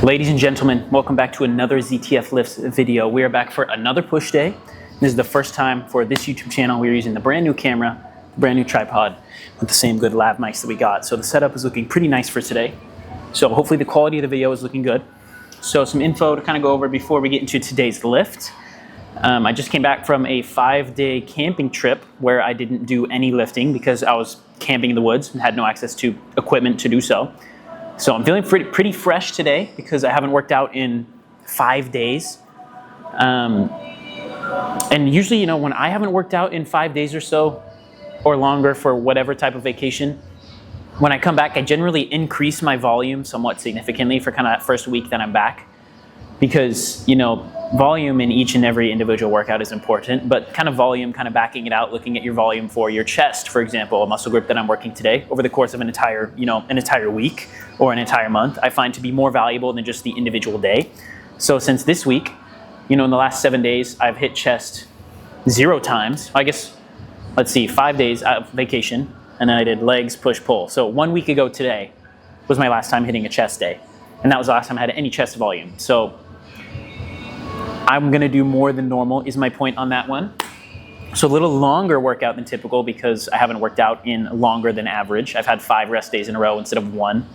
Ladies and gentlemen, welcome back to another ZTF Lifts video. We are back for another push day. This is the first time for this YouTube channel. We're using the brand new camera, brand new tripod with the same good lav mics that we got. So the setup is looking pretty nice for today. So hopefully the quality of the video is looking good. So some info to kind of go over before we get into today's lift. I just came back from a 5-day camping trip where I didn't do any lifting because I was camping in the woods and had no access to equipment to do so. So I'm feeling pretty fresh today because I haven't worked out in 5 days. And usually, you know, when I haven't worked out in 5 days or so, or longer for whatever type of vacation, when I come back, I generally increase my volume somewhat significantly for kind of that first week that I'm back. Because, you know, volume in each and every individual workout is important, but kind of volume, kind of backing it out, looking at your volume for your chest, for example, a muscle group that I'm working today over the course of an entire week or an entire month, I find to be more valuable than just the individual day. So since this week, you know, in the last 7 days, I've hit chest 0 times. I guess, let's see, 5 days out of vacation, and then I did legs, push, pull. So 1 week ago today was my last time hitting a chest day. And that was the last time I had any chest volume. So I'm gonna do more than normal is my point on that one. So a little longer workout than typical because I haven't worked out in longer than average. I've had 5 rest days in a row instead of 1.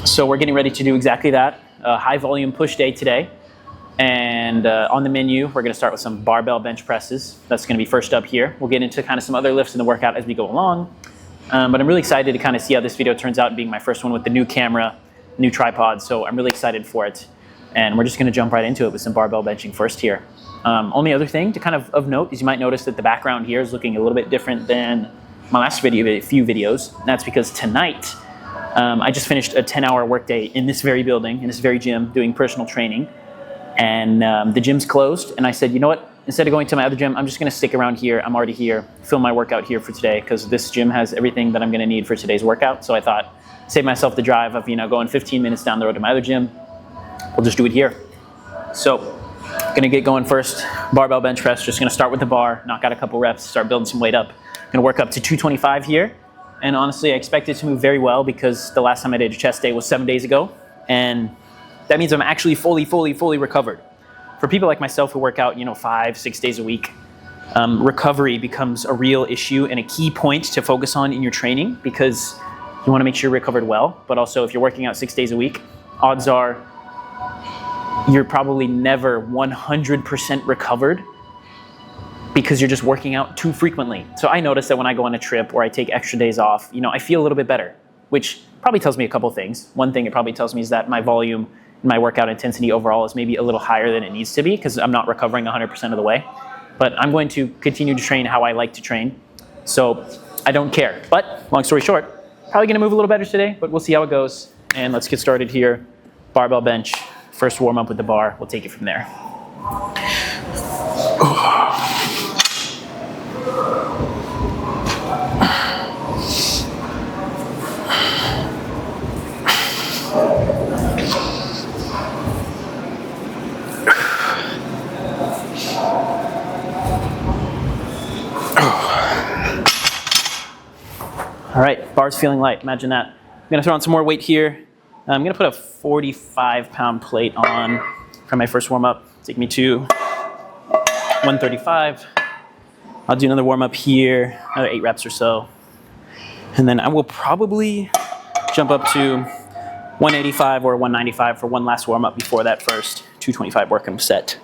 So we're getting ready to do exactly that. A high volume push day today. And on the menu, we're gonna start with some barbell bench presses. That's gonna be first up here. We'll get into kind of some other lifts in the workout as we go along. But I'm really excited to kind of see how this video turns out, being my first one with the new camera, new tripod. So I'm really excited for it. And we're just gonna jump right into it with some barbell benching first here. Only other thing to kind of note is you might notice that the background here is looking a little bit different than my last few videos. And that's because tonight, I just finished a 10-hour workday in this very building, in this very gym, doing personal training. And the gym's closed. And I said, you know what? Instead of going to my other gym, I'm just gonna stick around here. I'm already here, film my workout here for today because this gym has everything that I'm gonna need for today's workout. So I thought, save myself the drive of, you know, going 15 minutes down the road to my other gym. We'll just do it here. So, gonna get going first. Barbell bench press, just gonna start with the bar, knock out a couple reps, start building some weight up. Gonna work up to 225 here. And honestly, I expect it to move very well because the last time I did a chest day was 7 days ago. And that means I'm actually fully recovered. For people like myself who work out, you know, 5-6 days a week, recovery becomes a real issue and a key point to focus on in your training because you wanna make sure you're recovered well, but also if you're working out 6 days a week, odds are you're probably never 100% recovered because you're just working out too frequently. So I notice that when I go on a trip or I take extra days off, you know, I feel a little bit better, which probably tells me a couple things. One thing it probably tells me is that my volume and my workout intensity overall is maybe a little higher than it needs to be because I'm not recovering 100% of the way. But I'm going to continue to train how I like to train. So I don't care. But long story short, probably gonna move a little better today, but we'll see how it goes. And let's get started here. Barbell bench. First warm up with the bar, we'll take it from there. All right, bar's feeling light, imagine that. I'm gonna throw on some more weight here. I'm gonna put a 45-pound plate on for my first warm-up. Take me to 135. I'll do another warm-up here, another 8 reps or so. And then I will probably jump up to 185 or 195 for one last warm-up before that first 225 working set.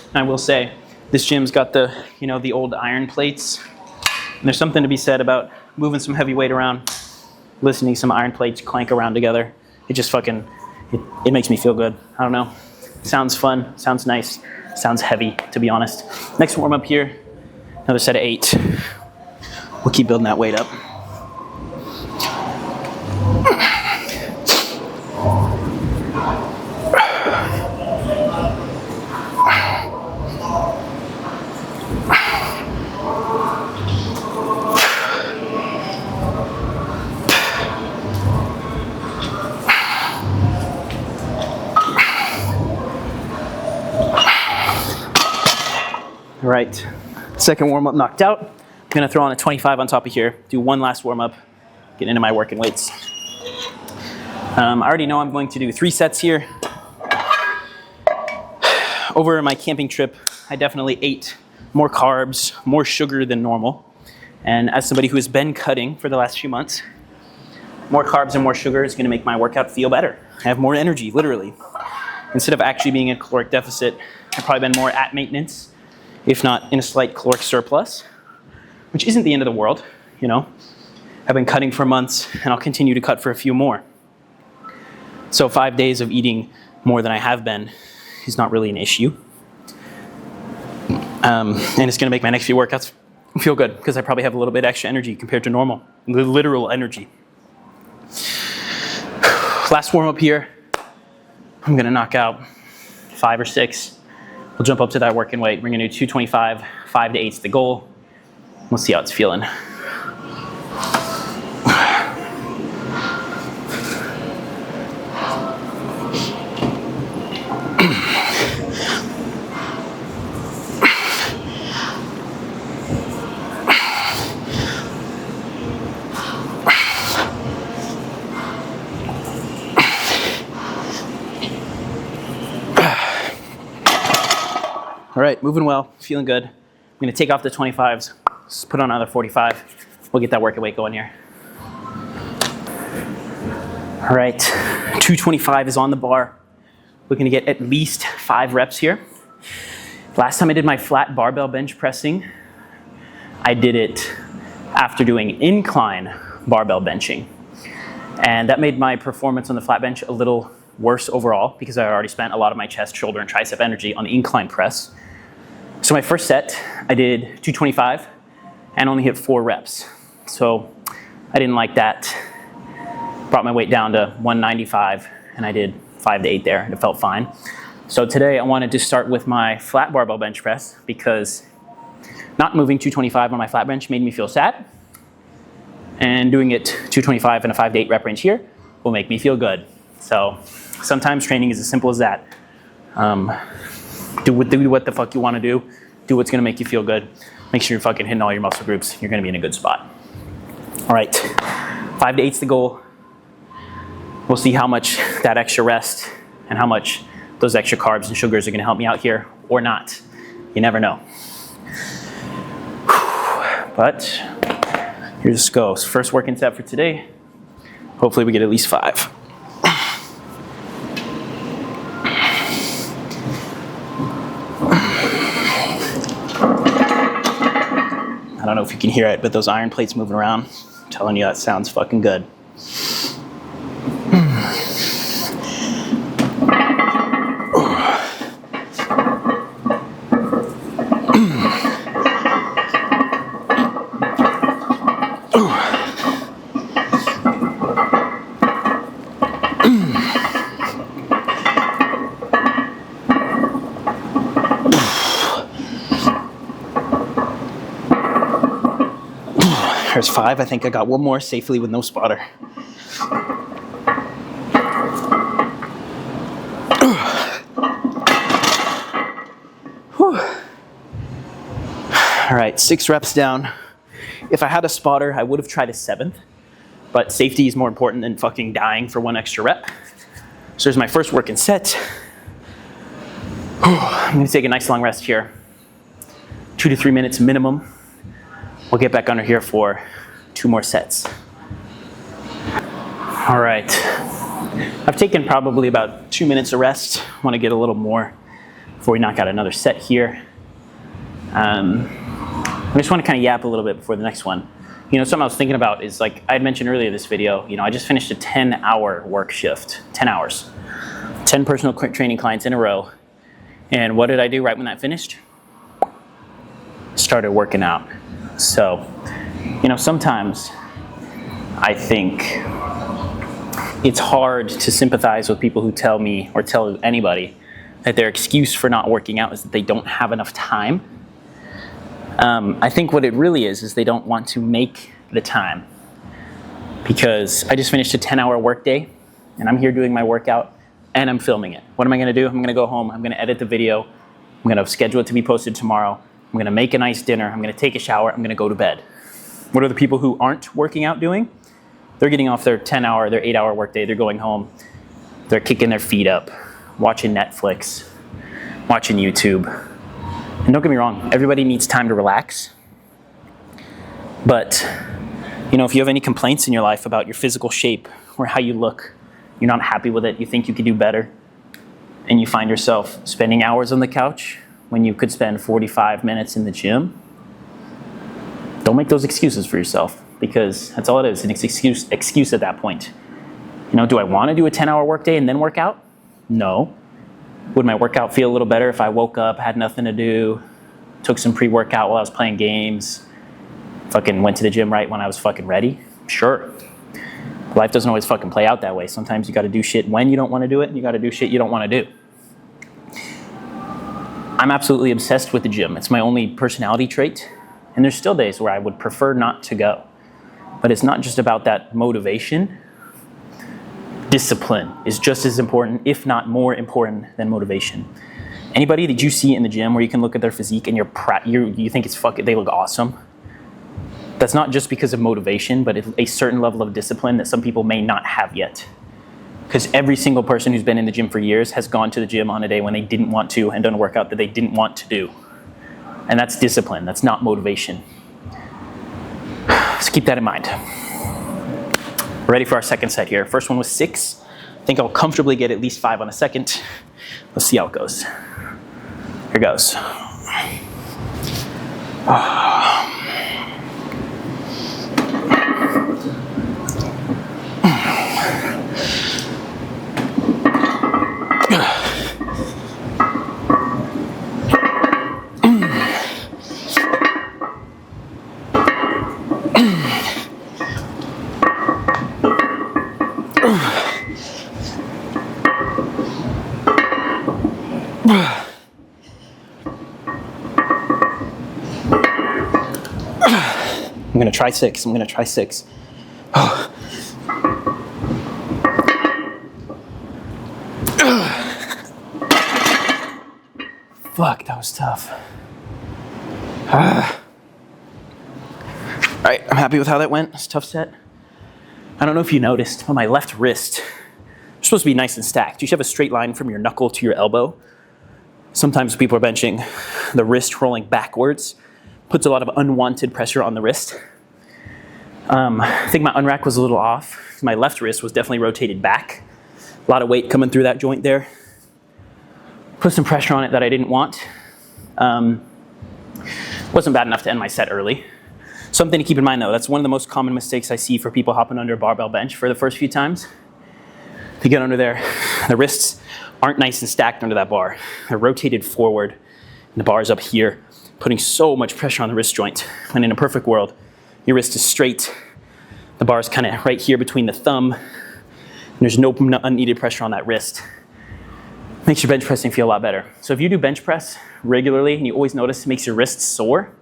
And I will say, this gym's got the, you know, the old iron plates. And there's something to be said about moving some heavy weight around, listening to some iron plates clank around together. It just fucking, it makes me feel good. I don't know. Sounds fun, sounds nice, sounds heavy, to be honest. Next warm up here, another set of 8. We'll keep building that weight up. All right, second warm-up knocked out. I'm gonna throw on a 25 on top of here, do one last warm-up, get into my working weights. I already know I'm going to do 3 sets here. Over my camping trip, I definitely ate more carbs, more sugar than normal. And as somebody who has been cutting for the last few months, more carbs and more sugar is gonna make my workout feel better. I have more energy, literally. Instead of actually being in a caloric deficit, I've probably been more at maintenance, if not in a slight caloric surplus, which isn't the end of the world, you know. I've been cutting for months and I'll continue to cut for a few more. So 5 days of eating more than I have been is not really an issue. And it's gonna make my next few workouts feel good because I probably have a little bit extra energy compared to normal, literal energy. Last warm up here, I'm gonna knock out 5 or 6. We'll jump up to that working weight. We're gonna do 225, 5 to 8 is the goal. We'll see how it's feeling. All right, moving well, feeling good. I'm gonna take off the 25s, just put on another 45. We'll get that working weight going here. All right, 225 is on the bar. Looking to get at least 5 reps here. Last time I did my flat barbell bench pressing, I did it after doing incline barbell benching. And that made my performance on the flat bench a little worse overall because I already spent a lot of my chest, shoulder, and tricep energy on the incline press. So my first set, I did 225 and only hit 4 reps. So I didn't like that. Brought my weight down to 195 and I did 5 to 8 there and it felt fine. So today I wanted to start with my flat barbell bench press because not moving 225 on my flat bench made me feel sad. And doing it 225 in a 5 to 8 rep range here will make me feel good. So sometimes training is as simple as that. Do what the fuck you want to do. Do what's going to make you feel good. Make sure you're fucking hitting all your muscle groups. You're going to be in a good spot. All right, 5 to 8 is the goal. We'll see how much that extra rest and how much those extra carbs and sugars are going to help me out here or not. You never know. But here this goes. First working set for today. Hopefully we get at least 5. I don't know if you can hear it, but those iron plates moving around, I'm telling you that sounds fucking good. There's 5. I think I got one more safely with no spotter. All right, 6 reps down. If I had a spotter, I would have tried a 7th, but safety is more important than fucking dying for 1 extra rep. So there's my first working set. I'm gonna take a nice long rest here. 2 to 3 minutes minimum. We'll get back under here for 2 more sets. All right, I've taken probably about 2 minutes of rest. I want to get a little more before we knock out another set here. I just want to kind of yap a little bit before the next one. You know, something I was thinking about is, like I had mentioned earlier in this video, you know, I just finished a 10-hour work shift, 10 hours, 10 personal training clients in a row. And what did I do right when that finished? Started working out. So, you know, sometimes I think it's hard to sympathize with people who tell me or tell anybody that their excuse for not working out is that they don't have enough time. I think what it really is they don't want to make the time. Because I just finished a 10-hour workday and I'm here doing my workout and I'm filming it. What am I gonna do? I'm gonna go home, I'm gonna edit the video, I'm gonna schedule it to be posted tomorrow, I'm gonna make a nice dinner, I'm gonna take a shower, I'm gonna go to bed. What are the people who aren't working out doing? They're getting off their 10-hour, their 8-hour workday. They're going home. They're kicking their feet up, watching Netflix, watching YouTube. And don't get me wrong, everybody needs time to relax. But, you know, if you have any complaints in your life about your physical shape or how you look, you're not happy with it, you think you could do better, and you find yourself spending hours on the couch when you could spend 45 minutes in the gym, don't make those excuses for yourself, because that's all it is, an excuse at that point. You know, do I want to do a 10-hour workday and then work out? No. Would my workout feel a little better if I woke up, had nothing to do, took some pre-workout while I was playing games, fucking went to the gym right when I was fucking ready? Sure. Life doesn't always fucking play out that way. Sometimes you got to do shit when you don't want to do it, and you got to do shit you don't want to do. I'm absolutely obsessed with the gym. It's my only personality trait, and there's still days where I would prefer not to go. But it's not just about that motivation. Discipline is just as important, if not more important, than motivation. Anybody that you see in the gym where you can look at their physique and you think it's they look awesome, that's not just because of motivation, but a certain level of discipline that some people may not have yet. Because every single person who's been in the gym for years has gone to the gym on a day when they didn't want to and done a workout that they didn't want to do. And that's discipline, that's not motivation. So keep that in mind. We're ready for our second set here. First one was 6. I think I'll comfortably get at least 5 on a second. Let's see how it goes. Here goes. I'm gonna try 6. Oh. Fuck, that was tough. All right, I'm happy with how that went. It's a tough set. I don't know if you noticed, but my left wrist is supposed to be nice and stacked. You should have a straight line from your knuckle to your elbow. Sometimes people are benching the wrist rolling backwards, puts a lot of unwanted pressure on the wrist. I think my unrack was a little off. My left wrist was definitely rotated back. A lot of weight coming through that joint there. Put some pressure on it that I didn't want. Wasn't bad enough to end my set early. Something to keep in mind though, that's one of the most common mistakes I see for people hopping under a barbell bench for the first few times. If you get under there, the wrists aren't nice and stacked under that bar. They're rotated forward, and the bar is up here, putting so much pressure on the wrist joint. When in a perfect world, your wrist is straight, the bar is kind of right here between the thumb, and there's no unneeded pressure on that wrist. Makes your bench pressing feel a lot better. So if you do bench press regularly and you always notice it makes your wrists sore,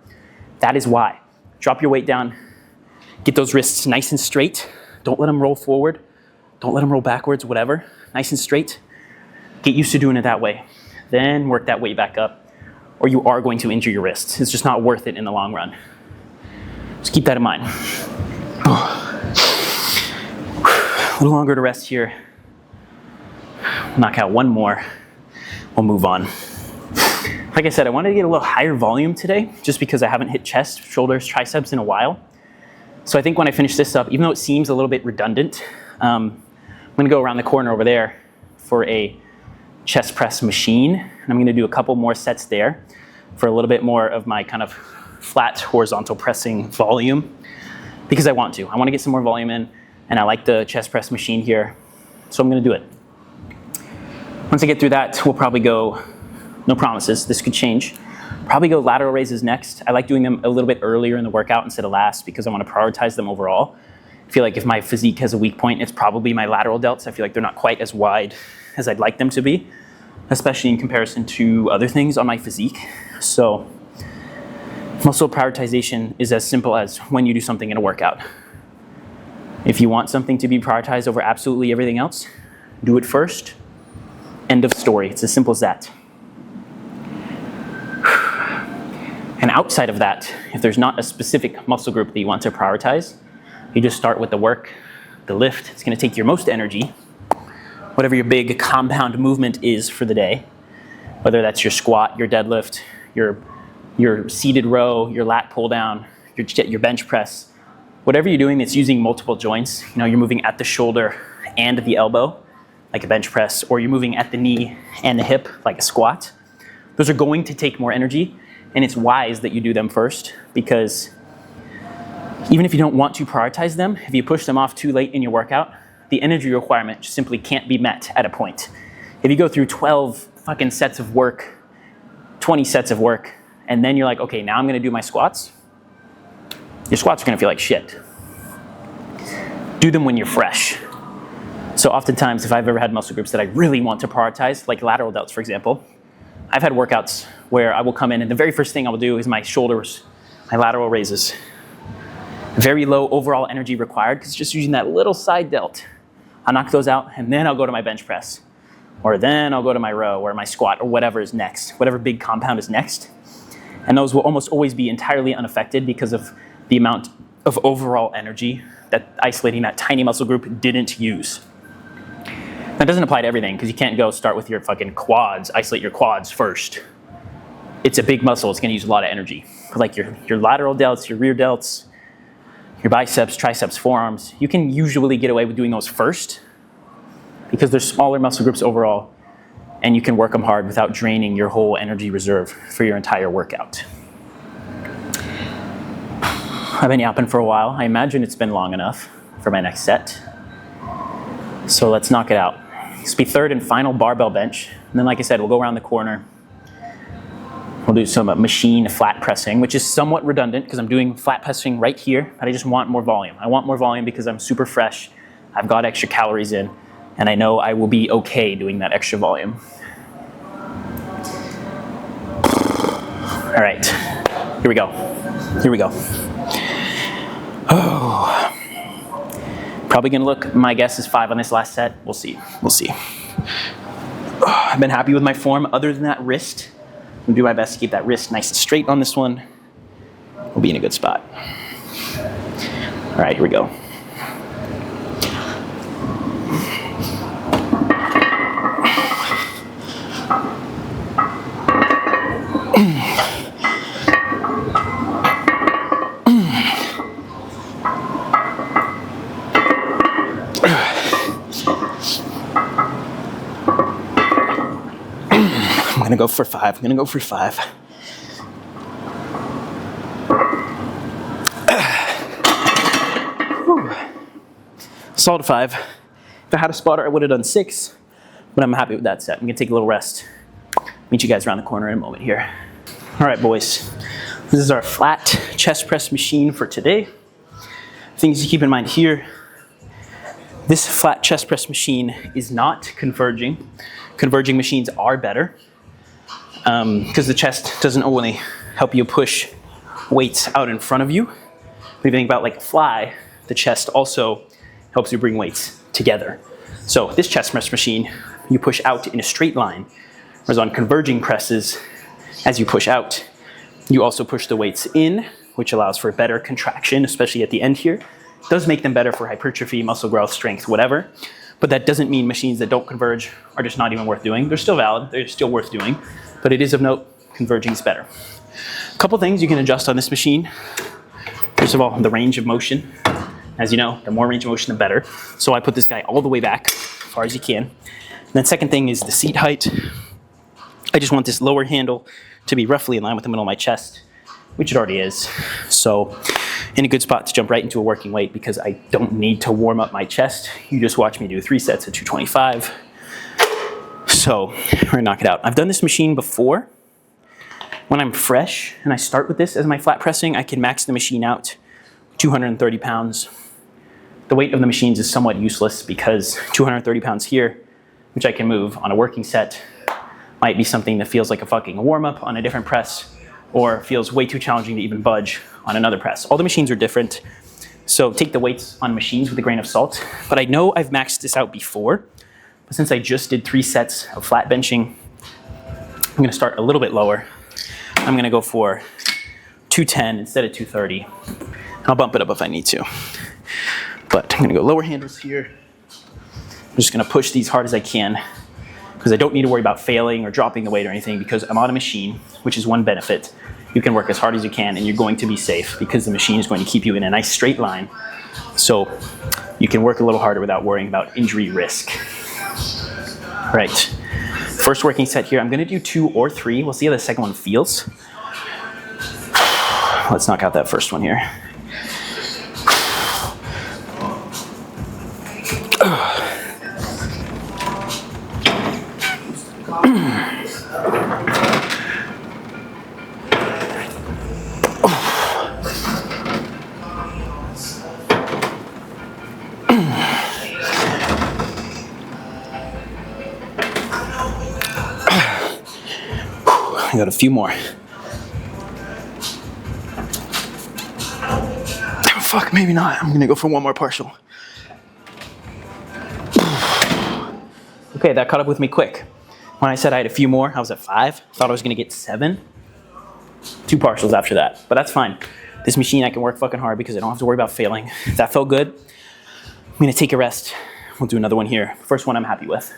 that is why. Drop your weight down, get those wrists nice and straight. Don't let them roll forward. Don't let them roll backwards, whatever. Nice and straight. Get used to doing it that way. Then work that weight back up, or you are going to injure your wrists. It's just not worth it in the long run. Just keep that in mind. A little longer to rest here. Knock out one more. We'll move on. Like I said, I wanted to get a little higher volume today, just because I haven't hit chest, shoulders, triceps in a while. So I think when I finish this up, even though it seems a little bit redundant, I'm gonna go around the corner over there for a chest press machine. And I'm gonna do a couple more sets there for a little bit more of my kind of flat horizontal pressing volume, because I want to. I wanna get some more volume in, and I like the chest press machine here, so I'm gonna do it. Once I get through that, we'll probably go, no promises, this could change. Probably go lateral raises next. I like doing them a little bit earlier in the workout instead of last, because I want to prioritize them overall. I feel like if my physique has a weak point, it's probably my lateral delts. I feel like they're not quite as wide as I'd like them to be, especially in comparison to other things on my physique. So muscle prioritization is as simple as when you do something in a workout. If you want something to be prioritized over absolutely everything else, do it first. End of story. It's as simple as that. And outside of that, if there's not a specific muscle group that you want to prioritize, you just start with the work the lift. It's gonna take your most energy, whatever your big compound movement is for the day, whether that's your squat, your deadlift, your seated row, your lat pull down, your bench press, whatever you're doing that's using multiple joints. You know, you're moving at the shoulder and the elbow, like a bench press, or you're moving at the knee and the hip, like a squat. Those are going to take more energy, and it's wise that you do them first, because even if you don't want to prioritize them, if you push them off too late in your workout, the energy requirement simply can't be met at a point. If you go through 12 fucking sets of work, 20 sets of work, and then you're like, okay, now I'm gonna do my squats, your squats are gonna feel like shit. Do them when you're fresh. So oftentimes, if I've ever had muscle groups that I really want to prioritize, like lateral delts, for example, I've had workouts where I will come in and the very first thing I will do is my shoulders, my lateral raises. Very low overall energy required because it's just using that little side delt. I'll knock those out and then I'll go to my bench press. Or then I'll go to my row or my squat or whatever is next, whatever big compound is next. And those will almost always be entirely unaffected because of the amount of overall energy that isolating that tiny muscle group didn't use. That doesn't apply to everything because you can't go start with your fucking quads, isolate your quads first. It's a big muscle, it's gonna use a lot of energy. Like your lateral delts, your rear delts, your biceps, triceps, forearms, you can usually get away with doing those first because they're smaller muscle groups overall and you can work them hard without draining your whole energy reserve for your entire workout. I've been yapping for a while. I imagine it's been long enough for my next set. So let's knock it out. This will be third and final barbell bench. And then like I said, we'll go around the corner. We'll do some machine flat pressing, which is somewhat redundant because I'm doing flat pressing right here, but I just want more volume. I want more volume because I'm super fresh. I've got extra calories in, and I know I will be okay doing that extra volume. All right, here we go. Here we go. Oh. Probably gonna look, my guess is 5 on this last set. We'll see, we'll see. Oh, I've been happy with my form other than that wrist. I'm gonna do my best to keep that wrist nice and straight on this one. We'll be in a good spot. All right, here we go. I'm gonna go for 5. I'm gonna go for 5. Solid 5. If I had a spotter, I would have done 6, but I'm happy with that set. I'm gonna take a little rest. Meet you guys around the corner in a moment here. All right, boys. This is our flat chest press machine for today. Things to keep in mind here. This flat chest press machine is not converging. Converging machines are better because the chest doesn't only help you push weights out in front of you. But if you think about like a fly, the chest also helps you bring weights together. So this chest press machine, you push out in a straight line, whereas on converging presses, as you push out, you also push the weights in, which allows for better contraction, especially at the end here. It does make them better for hypertrophy, muscle growth, strength, whatever. But that doesn't mean machines that don't converge are just not even worth doing. They're still valid, they're still worth doing, but it is of note, converging is better. A couple things you can adjust on this machine. First of all, the range of motion. As you know, the more range of motion, the better. So I put this guy all the way back, as far as you can. And then second thing is the seat height. I just want this lower handle to be roughly in line with the middle of my chest, which it already is. So in a good spot to jump right into a working weight because I don't need to warm up my chest. You just watch me do 3 sets at 225. So we're gonna knock it out. I've done this machine before. When I'm fresh and I start with this as my flat pressing, I can max the machine out 230 pounds. The weight of the machines is somewhat useless because 230 pounds here, which I can move on a working set, might be something that feels like a fucking warm-up on a different press or feels way too challenging to even budge on another press. All the machines are different, so take the weights on machines with a grain of salt. But I know I've maxed this out before, but since I just did 3 sets of flat benching, I'm gonna start a little bit lower. I'm gonna go for 210 instead of 230. I'll bump it up if I need to. But I'm gonna go lower handles here. I'm just gonna push these hard as I can because I don't need to worry about failing or dropping the weight or anything because I'm on a machine, which is one benefit. You can work as hard as you can and you're going to be safe because the machine is going to keep you in a nice straight line. So you can work a little harder without worrying about injury risk. All right, first working set here. I'm gonna do 2 or 3. We'll see how the second one feels. Let's knock out that first one here. I got a few more. Oh, fuck, maybe not. I'm gonna go for one more partial. Okay, that caught up with me quick. When I said I had a few more, I was at 5. Thought I was gonna get 7. 2 partials after that, but that's fine. This machine, I can work fucking hard because I don't have to worry about failing. If that felt good, I'm gonna take a rest. We'll do another one here. First one I'm happy with.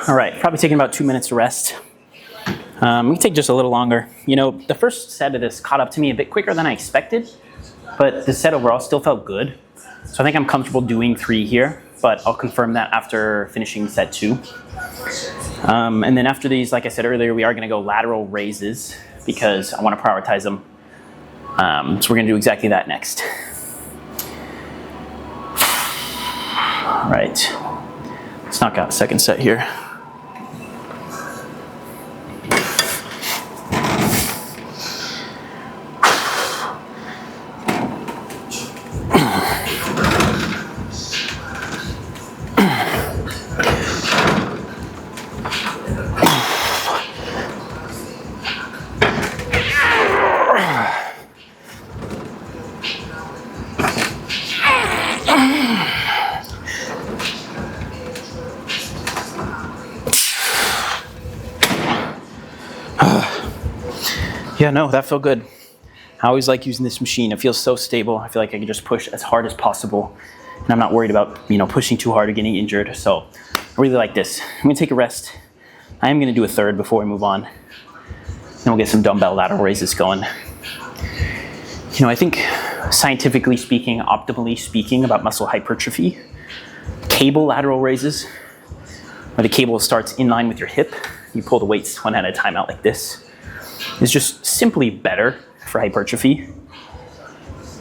All right, probably taking about 2 minutes to rest. We can take just a little longer. You know, the first set of this caught up to me a bit quicker than I expected, but the set overall still felt good. So I think I'm comfortable doing 3 here, but I'll confirm that after finishing set 2. And then after these, like I said earlier, we are gonna go lateral raises because I wanna prioritize them. So we're gonna do exactly that next. All right, let's knock out the second set here. Yeah, no, that felt good. I always like using this machine. It feels so stable. I feel like I can just push as hard as possible. And I'm not worried about, pushing too hard or getting injured. So I really like this. I'm gonna take a rest. I am gonna do a third before we move on. Then we'll get some dumbbell lateral raises going. I think scientifically speaking, optimally speaking about muscle hypertrophy, cable lateral raises, where the cable starts in line with your hip, you pull the weights one at a time out like this, is just simply better for hypertrophy,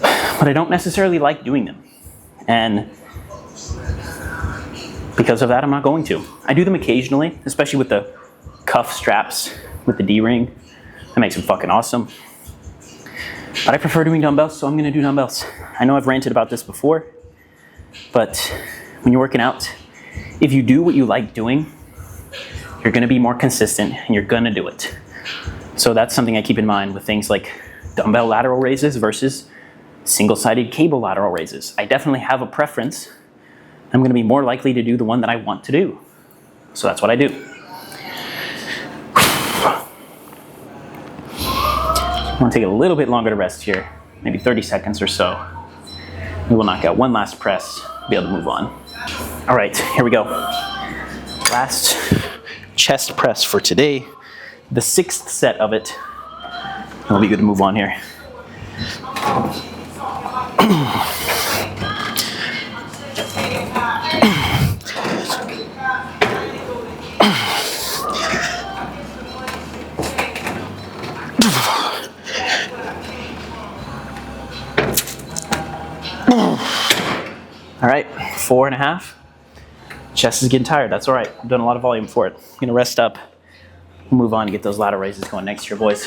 but I don't necessarily like doing them. And because of that, I'm not going to. I do them occasionally, especially with the cuff straps with the D-ring. That makes them fucking awesome. But I prefer doing dumbbells, so I'm gonna do dumbbells. I know I've ranted about this before, but when you're working out, if you do what you like doing, you're gonna be more consistent and you're gonna do it. So that's something I keep in mind with things like dumbbell lateral raises versus single-sided cable lateral raises. I definitely have a preference. I'm going to be more likely to do the one that I want to do. So that's what I do. I'm going to take a little bit longer to rest here, maybe 30 seconds or so. We will knock out one last press, be able to move on. All right, here we go. Last chest press for today. The 6th set of it, and we'll be good to move on here. All right, 4.5. Chest is getting tired, that's all right. I've done a lot of volume for it. I'm gonna rest up. We'll move on and get those lateral raises going next year, boys.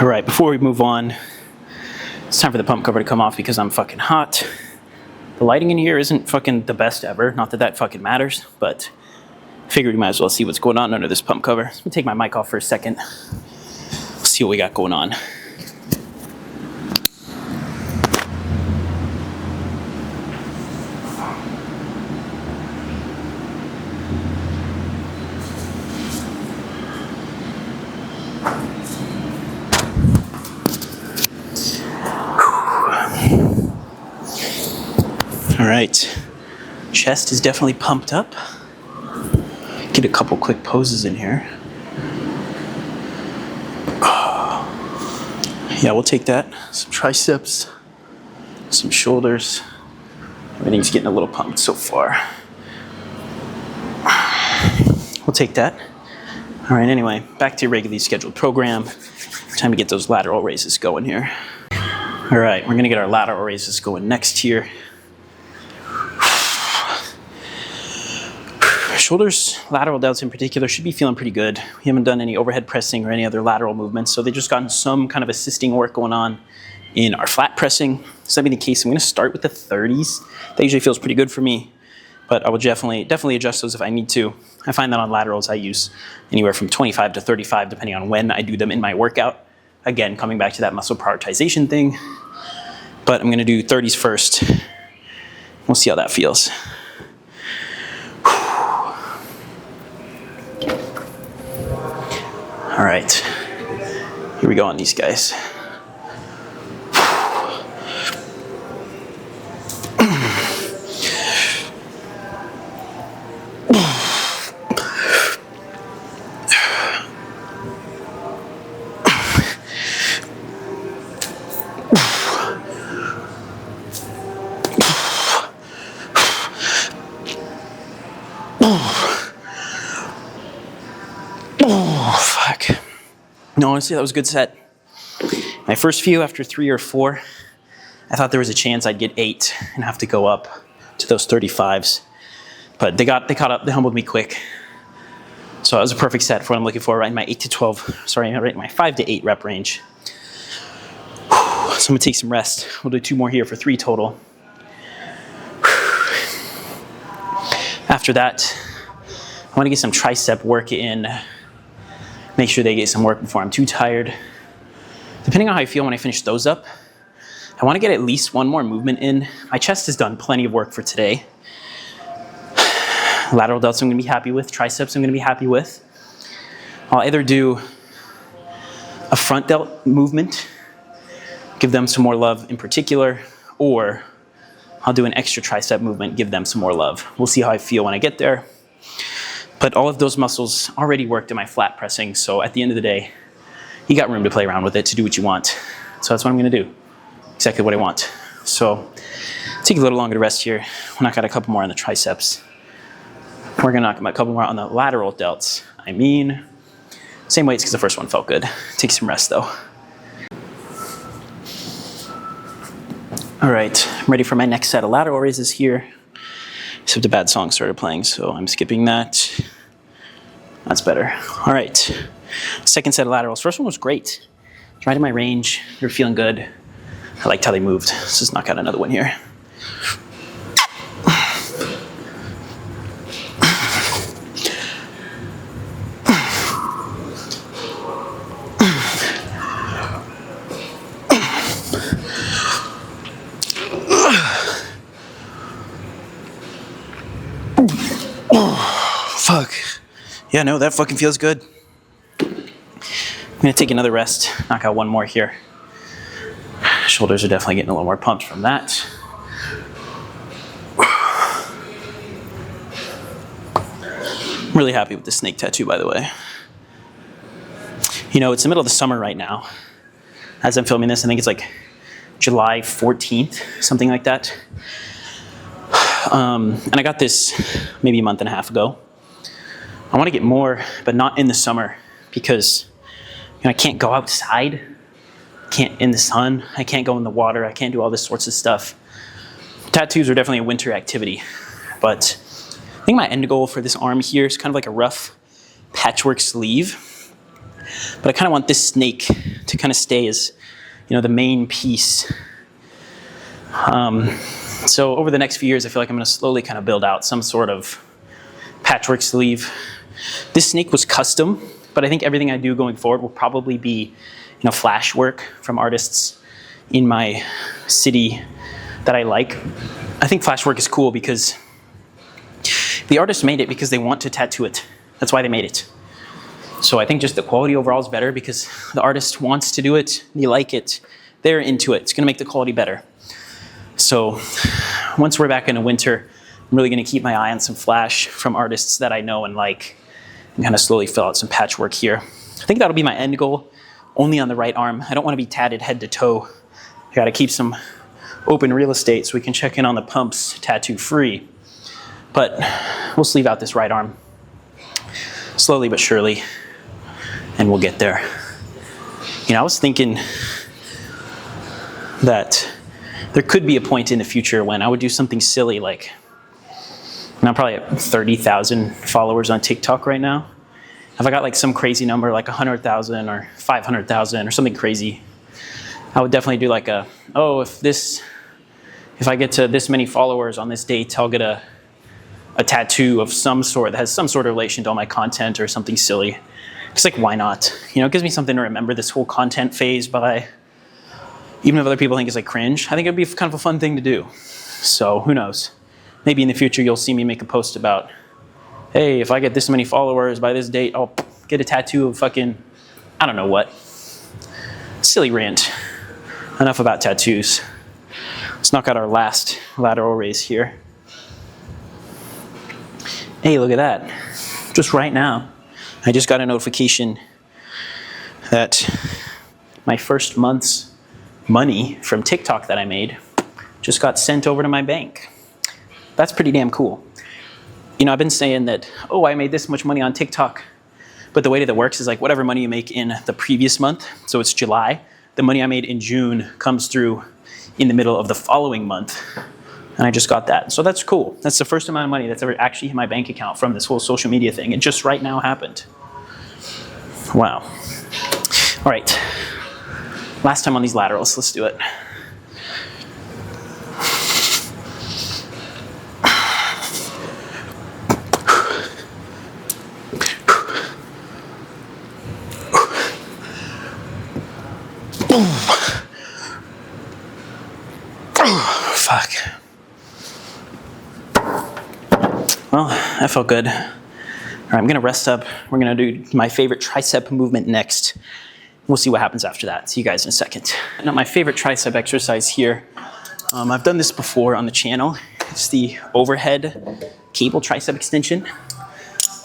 All right, before we move on, it's time for the pump cover to come off because I'm fucking hot. The lighting in here isn't fucking the best ever. Not that that fucking matters, but I figured we might as well see what's going on under this pump cover. Let me take my mic off for a second. See what we got going on. right, chest is definitely pumped up. Get a couple quick poses in here. Yeah, we'll take that. Some triceps, some shoulders. Everything's getting a little pumped so far. We'll take that. All right, anyway, back to your regularly scheduled program. Time to get those lateral raises going here. All right, we're gonna get our lateral raises going next here. Shoulders, lateral delts in particular, should be feeling pretty good. We haven't done any overhead pressing or any other lateral movements, so they've just gotten some kind of assisting work going on in our flat pressing. So that being the case, I'm gonna start with the 30s. That usually feels pretty good for me, but I will definitely adjust those if I need to. I find that on laterals I use anywhere from 25 to 35, depending on when I do them in my workout. Again, coming back to that muscle prioritization thing, but I'm gonna do 30s first. We'll see how that feels. All right, here we go on these guys. No, honestly, that was a good set. My first few, after 3 or 4, I thought there was a chance I'd get 8 and have to go up to those 35s. But they caught up, they humbled me quick. So that was a perfect set for what I'm looking for, right in my 8 to 12, sorry, right in my 5 to 8 rep range. So I'm gonna take some rest. We'll do 2 more here for 3 total. After that, I wanna get some tricep work in. Make sure they get some work before I'm too tired. Depending on how I feel when I finish those up, I want to get at least 1 more movement in. My chest has done plenty of work for today. Lateral delts I'm going to be happy with. Triceps I'm going to be happy with. I'll either do a front delt movement, give them some more love in particular, or I'll do an extra tricep movement, give them some more love. We'll see how I feel when I get there. But all of those muscles already worked in my flat pressing, so at the end of the day, you got room to play around with it to do what you want. So that's what I'm gonna do, exactly what I want. So take a little longer to rest here. We'll knock out a couple more on the triceps. We're gonna knock out a couple more on the lateral delts. I mean, same weights because the first one felt good. Take some rest though. All right, I'm ready for my next set of lateral raises here. Except the bad song started playing, so I'm skipping that. That's better. All right, second set of laterals. First one was great. Right in my range, they were feeling good. I liked how they moved. Let's just knock out another one here. Fuck. Yeah, no, that fucking feels good. I'm gonna take another rest, knock out 1 more here. Shoulders are definitely getting a little more pumped from that. I'm really happy with the snake tattoo, by the way. You know, it's the middle of the summer right now. As I'm filming this, I think it's like July 14th, something like that. And I got this maybe a month and a half ago. I want to get more, but not in the summer because I can't go outside, can't in the sun, I can't go in the water, I can't do all this sorts of stuff. Tattoos are definitely a winter activity, but I think my end goal for this arm here is kind of like a rough patchwork sleeve, but I kind of want this snake to kind of stay as, the main piece. So over the next few years, I feel like I'm going to slowly kind of build out some sort of patchwork sleeve. This snake was custom, but I think everything I do going forward will probably be, flash work from artists in my city that I like. I think flash work is cool because the artist made it because they want to tattoo it. That's why they made it. So I think just the quality overall is better because the artist wants to do it, they like it, they're into it. It's going to make the quality better. So once we're back in the winter, I'm really gonna keep my eye on some flash from artists that I know and like, and kind of slowly fill out some patchwork here. I think that'll be my end goal, only on the right arm. I don't wanna be tatted head to toe. I gotta keep some open real estate so we can check in on the pumps tattoo free. But we'll sleeve out this right arm slowly but surely, and we'll get there. You know, I was thinking that there could be a point in the future when I would do something silly like, and I'm probably at 30,000 followers on TikTok right now. If I got like some crazy number, like 100,000 or 500,000 or something crazy, I would definitely do like a, oh, if I get to this many followers on this date, I'll get a tattoo of some sort that has some sort of relation to all my content or something silly. It's like, why not? You know, it gives me something to remember this whole content phase by. Even if other people think it's like cringe, I think it'd be kind of a fun thing to do. So who knows? Maybe in the future you'll see me make a post about, hey, if I get this many followers by this date, I'll get a tattoo of fucking, I don't know what. Silly rant. Enough about tattoos. Let's knock out our last lateral raise here. Hey, look at that. Just right now, I just got a notification that my first month's money from TikTok that I made just got sent over to my bank. That's pretty damn cool. You know, I've been saying that, oh, I made this much money on TikTok, but the way that it works is like whatever money you make in the previous month, so it's July, the money I made in June comes through in the middle of the following month, and I just got that. So that's cool. That's the first amount of money that's ever actually hit my bank account from this whole social media thing. It just right now happened. Wow. All right. Last time on these laterals, let's do it. Fuck. Well, that felt good. All right, I'm gonna rest up. We're gonna do my favorite tricep movement next. We'll see what happens after that. See you guys in a second. Now, my favorite tricep exercise here, I've done this before on the channel. It's the overhead cable tricep extension.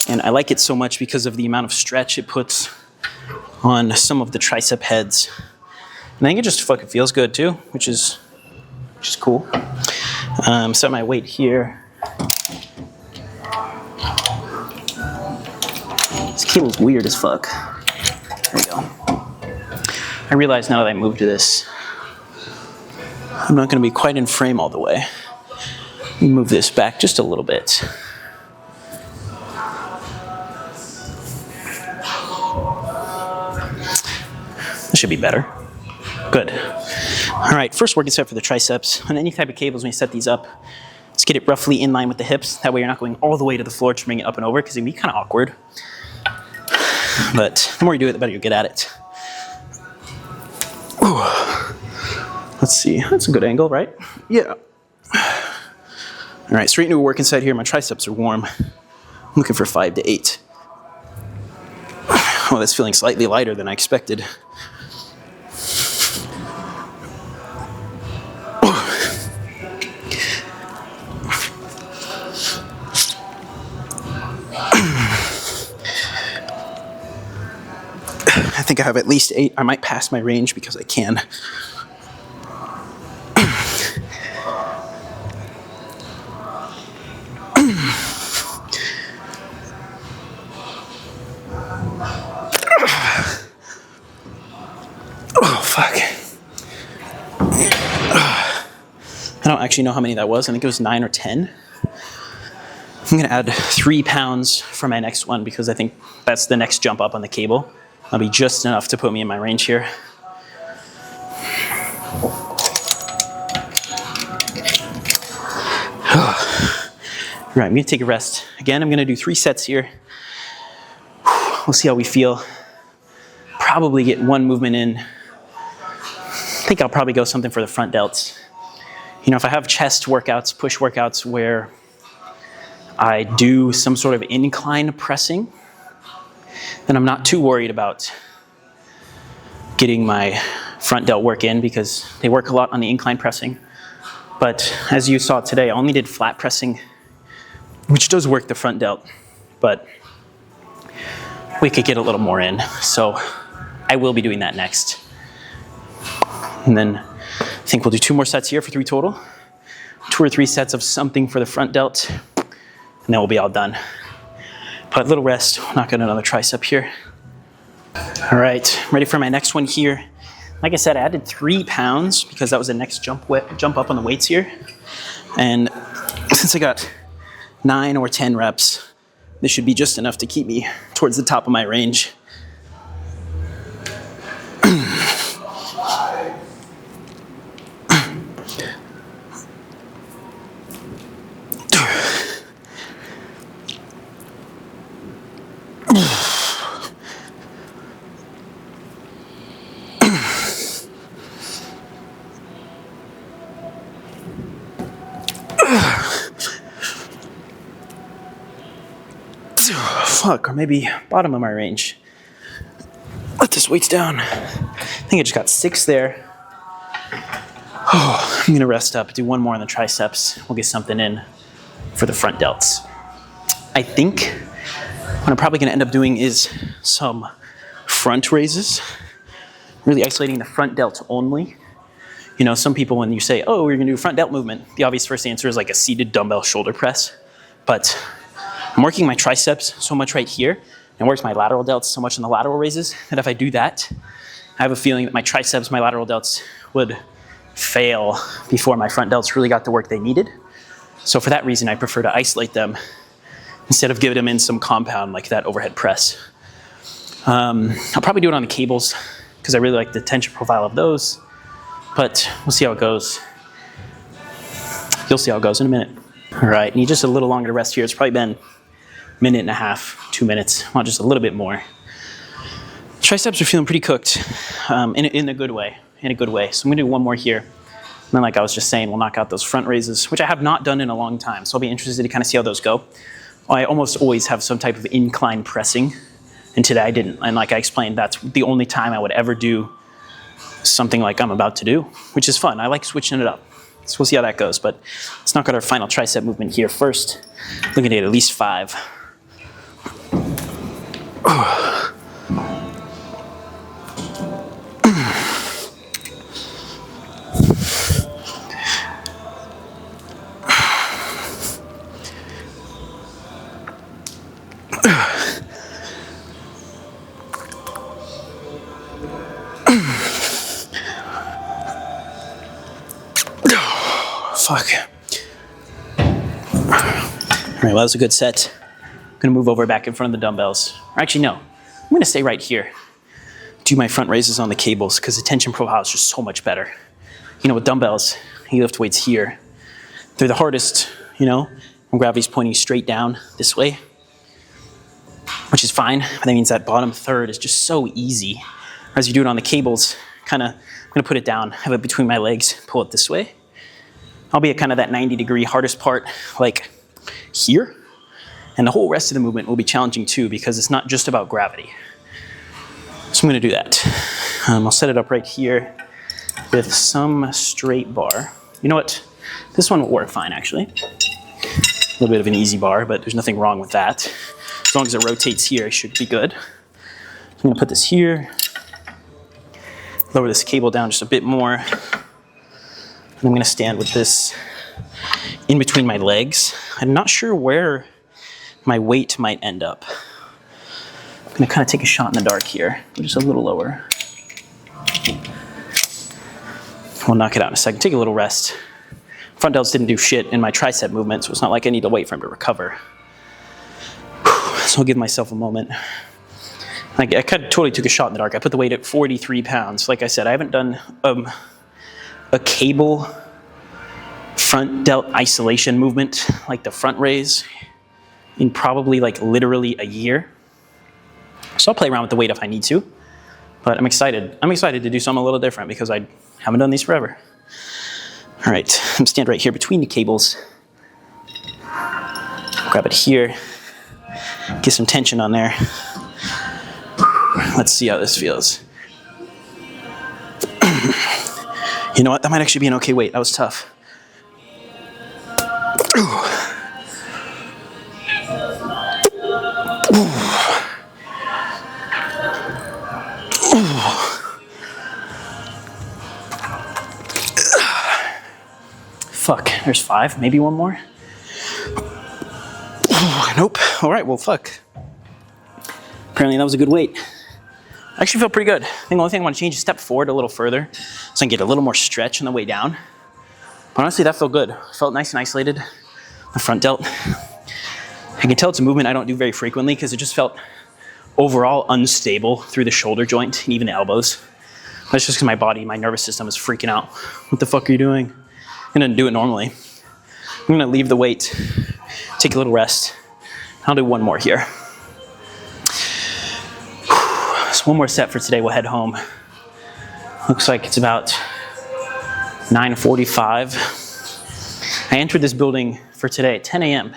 And I like it so much because of the amount of stretch it puts on some of the tricep heads. And I think it just fucking feels good too, which is cool. Set my weight here. This cable's weird as fuck. There we go. I realize now that I moved to this, I'm not going to be quite in frame all the way. Let me move this back just a little bit. That should be better. Good. All right, first working set for the triceps. On any type of cables, when you set these up, let's get it roughly in line with the hips. That way you're not going all the way to the floor to bring it up and over, because it can be kind of awkward. But the more you do it, the better you get at it. Ooh. Let's see, that's a good angle, right? Yeah. All right, straight into a working set here. My triceps are warm. I'm looking for 5 to 8. Oh, that's feeling slightly lighter than I expected. I think I have at least 8. I might pass my range because I can. Oh, fuck. I don't actually know how many that was. I think it was 9 or 10. I'm gonna add 3 pounds for my next one because I think that's the next jump up on the cable. That'll be just enough to put me in my range here. All right, I'm gonna take a rest. Again, I'm gonna do 3 sets here. We'll see how we feel. Probably get 1 movement in. I think I'll probably go something for the front delts. You know, if I have chest workouts, push workouts where I do some sort of incline pressing, then I'm not too worried about getting my front delt work in because they work a lot on the incline pressing. But as you saw today, I only did flat pressing, which does work the front delt, but we could get a little more in. So I will be doing that next. And then I think we'll do 2 more sets here for 3 total. 2 or 3 sets of something for the front delt, and then we'll be all done. But a little rest, we'll knock out another tricep here. All right, ready for my next one here. Like I said, I added 3 pounds because that was the next jump up on the weights here. And since I got 9 or 10 reps, this should be just enough to keep me towards the top of my range. Fuck, or maybe bottom of my range. Let this weights down. I think I just got 6 there. Oh, I'm gonna rest up, do 1 more on the triceps. We'll get something in for the front delts. I think what I'm probably gonna end up doing is some front raises. Really isolating the front delt only. You know, some people, when you say, oh, we're gonna do a front delt movement, the obvious first answer is like a seated dumbbell shoulder press. But I'm working my triceps so much right here, and works my lateral delts so much in the lateral raises, that if I do that, I have a feeling that my triceps, my lateral delts would fail before my front delts really got the work they needed. So for that reason, I prefer to isolate them instead of giving them in some compound like that overhead press. I'll probably do it on the cables because I really like the tension profile of those, but we'll see how it goes. You'll see how it goes in a minute. All right, need just a little longer to rest here. It's probably been a minute and a half, 2 minutes. I want just a little bit more. Triceps are feeling pretty cooked in a good way, So I'm gonna do 1 more here. And then like I was just saying, we'll knock out those front raises, which I have not done in a long time. So I'll be interested to kind of see how those go. I almost always have some type of incline pressing, and today I didn't. And like I explained, that's the only time I would ever do something like I'm about to do, which is fun. I like switching it up. So we'll see how that goes, but let's knock out our final tricep movement here first. Looking at least 5. Fuck. All right, well, that was a good set. I'm gonna move over back in front of the dumbbells. Or actually, no, I'm gonna stay right here. Do my front raises on the cables because the tension profile is just so much better. You know, with dumbbells, you lift weights here. They're the hardest, you know, when gravity's pointing straight down this way, which is fine, but that means that bottom third is just so easy. As you do it on the cables, I'm gonna put it down, have it between my legs, pull it this way. I'll be at kind of that 90-degree hardest part, like here. And the whole rest of the movement will be challenging too, because it's not just about gravity. So I'm gonna do that. I'll set it up right here with some straight bar. You know what? This one will work fine, actually. A little bit of an easy bar, but there's nothing wrong with that. As long as it rotates here, it should be good. I'm gonna put this here, lower this cable down just a bit more. And I'm gonna stand with this in between my legs. I'm not sure where my weight might end up. I'm gonna kind of take a shot in the dark here, just a little lower. We'll knock it out in a second, take a little rest. Front delts didn't do shit in my tricep movement, so it's not like I need to wait for him to recover. So I'll give myself a moment. I kind of totally took a shot in the dark. I put the weight at 43 pounds. Like I said, I haven't done a cable front delt isolation movement like the front raise in probably like literally a year. So I'll play around with the weight if I need to, but I'm excited. I'm excited to do something a little different because I haven't done these forever. All right, I'm stand right here between the cables. Grab it here, get some tension on there. Let's see how this feels. You know what, that might actually be an okay weight. That was tough. Fuck, there's 5, maybe one more. Nope. All right, well, fuck. Apparently that was a good weight. I actually felt pretty good. I think the only thing I want to change is step forward a little further so I can get a little more stretch on the way down. But honestly, that felt good. Felt nice and isolated. The front delt. I can tell it's a movement I don't do very frequently because it just felt overall unstable through the shoulder joint and even the elbows. That's just because my body, my nervous system is freaking out. What the fuck are you doing? I'm gonna do it normally. I'm gonna leave the weight, take a little rest. I'll do one more here. So one more set for today, we'll head home. Looks like it's about 9:45. I entered this building for today at 10 a.m.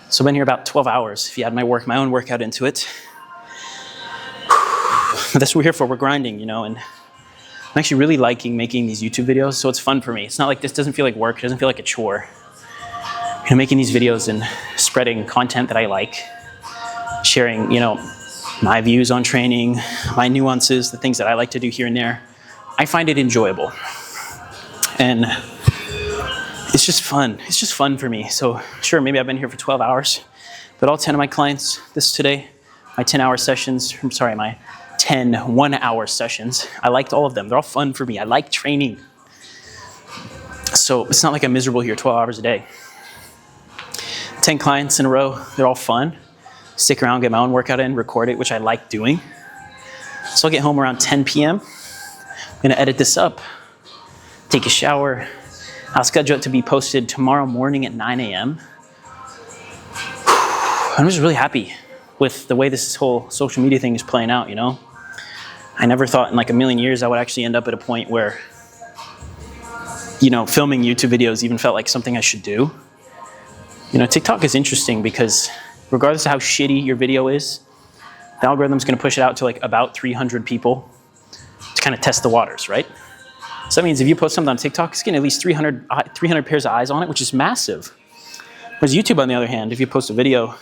So I've been here about 12 hours if you add my own workout into it. But that's what we're here for, we're grinding, you know, and I'm actually really liking making these YouTube videos, so it's fun for me. It's not like this doesn't feel like work, it doesn't feel like a chore. You know, making these videos and spreading content that I like, sharing, you know, my views on training, my nuances, the things that I like to do here and there. I find it enjoyable. And it's just fun. It's just fun for me. So sure, maybe I've been here for 12 hours, but all 10 of my clients today, my 10-hour sessions, I'm sorry, my 10 one-hour sessions, I liked all of them. They're all fun for me. I like training. So it's not like I'm miserable here 12 hours a day. 10 clients in a row, they're all fun. Stick around, get my own workout in, record it, which I like doing. So I'll get home around 10 p.m. I'm gonna edit this up, take a shower. I'll schedule it to be posted tomorrow morning at 9 a.m. I'm just really happy with the way this whole social media thing is playing out, you know? I never thought in like a million years I would actually end up at a point where, you know, filming YouTube videos even felt like something I should do. You know, TikTok is interesting because regardless of how shitty your video is, the algorithm's gonna push it out to like about 300 people to kind of test the waters, right? So that means if you post something on TikTok, it's getting at least 300 pairs of eyes on it, which is massive. Whereas YouTube, on the other hand, if you post a video,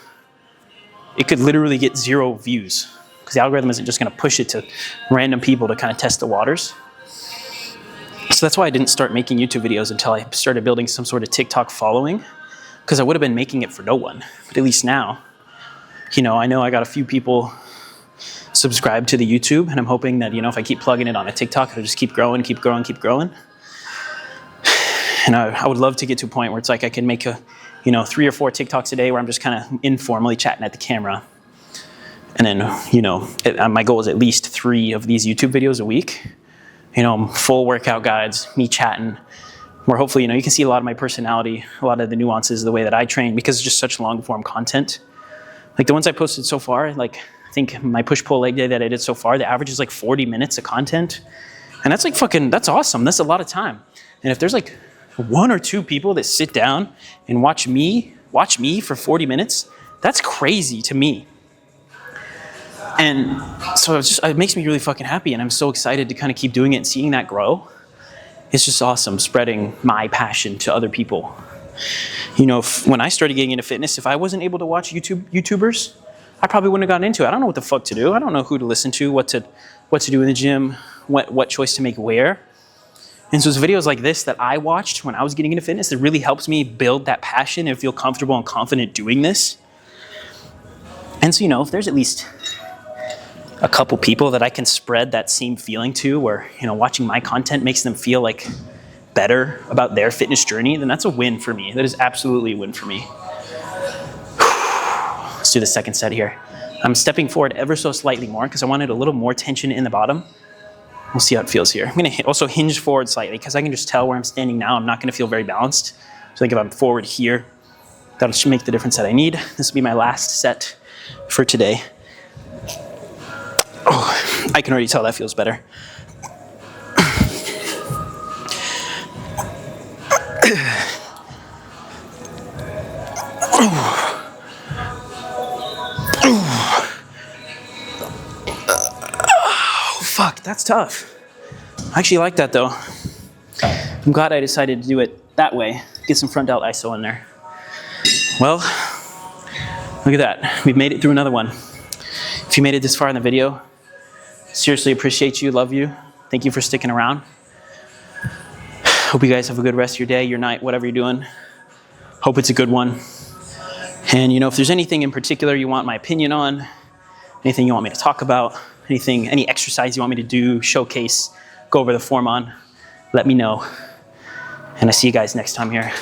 it could literally get 0 views because the algorithm isn't just gonna push it to random people to kind of test the waters. So that's why I didn't start making YouTube videos until I started building some sort of TikTok following, because I would have been making it for no one. But at least now, you know I got a few people subscribed to the YouTube, and I'm hoping that, you know, if I keep plugging it on a TikTok, it'll just keep growing, keep growing, keep growing. And I would love to get to a point where it's like I can make a, you know, 3 or 4 TikToks a day where I'm just kind of informally chatting at the camera. And then, you know, my goal is at least 3 of these YouTube videos a week. You know, full workout guides, me chatting, where hopefully, you know, you can see a lot of my personality, a lot of the nuances of the way that I train, because it's just such long form content. Like the ones I posted so far, like I think my push-pull leg day that I did so far, the average is like 40 minutes of content. And that's like fucking, that's awesome. That's a lot of time. And if there's like 1 or 2 people that sit down and watch me for 40 minutes, that's crazy to me. And so it makes me really fucking happy, and I'm so excited to kind of keep doing it and seeing that grow. It's just awesome, spreading my passion to other people. You know, when I started getting into fitness, if I wasn't able to watch YouTubers, I probably wouldn't have gotten into it. I don't know what the fuck to do. I don't know who to listen to, what to do in the gym, what choice to make where. And so it's videos like this that I watched when I was getting into fitness that really helps me build that passion and feel comfortable and confident doing this. And so, you know, if there's at least a couple people that I can spread that same feeling to, where, you know, watching my content makes them feel like better about their fitness journey, then that's a win for me. That is absolutely a win for me. Let's do the second set here. I'm stepping forward ever so slightly more because I wanted a little more tension in the bottom. We'll see how it feels here. I'm gonna also hinge forward slightly because I can just tell where I'm standing now. I'm not gonna feel very balanced. So I think if I'm forward here, that'll should make the difference that I need. This will be my last set for today. Oh, I can already tell that feels better. Oh, fuck, that's tough. I actually like that though. I'm glad I decided to do it that way. Get some front delt iso in there. Well, look at that. We've made it through another one. If you made it this far in the video, seriously appreciate you, love you. Thank you for sticking around. Hope you guys have a good rest of your day, your night, whatever you're doing. Hope it's a good one. And you know, if there's anything in particular you want my opinion on, anything you want me to talk about, any exercise you want me to do, showcase, go over the form on, let me know. And I see you guys next time here.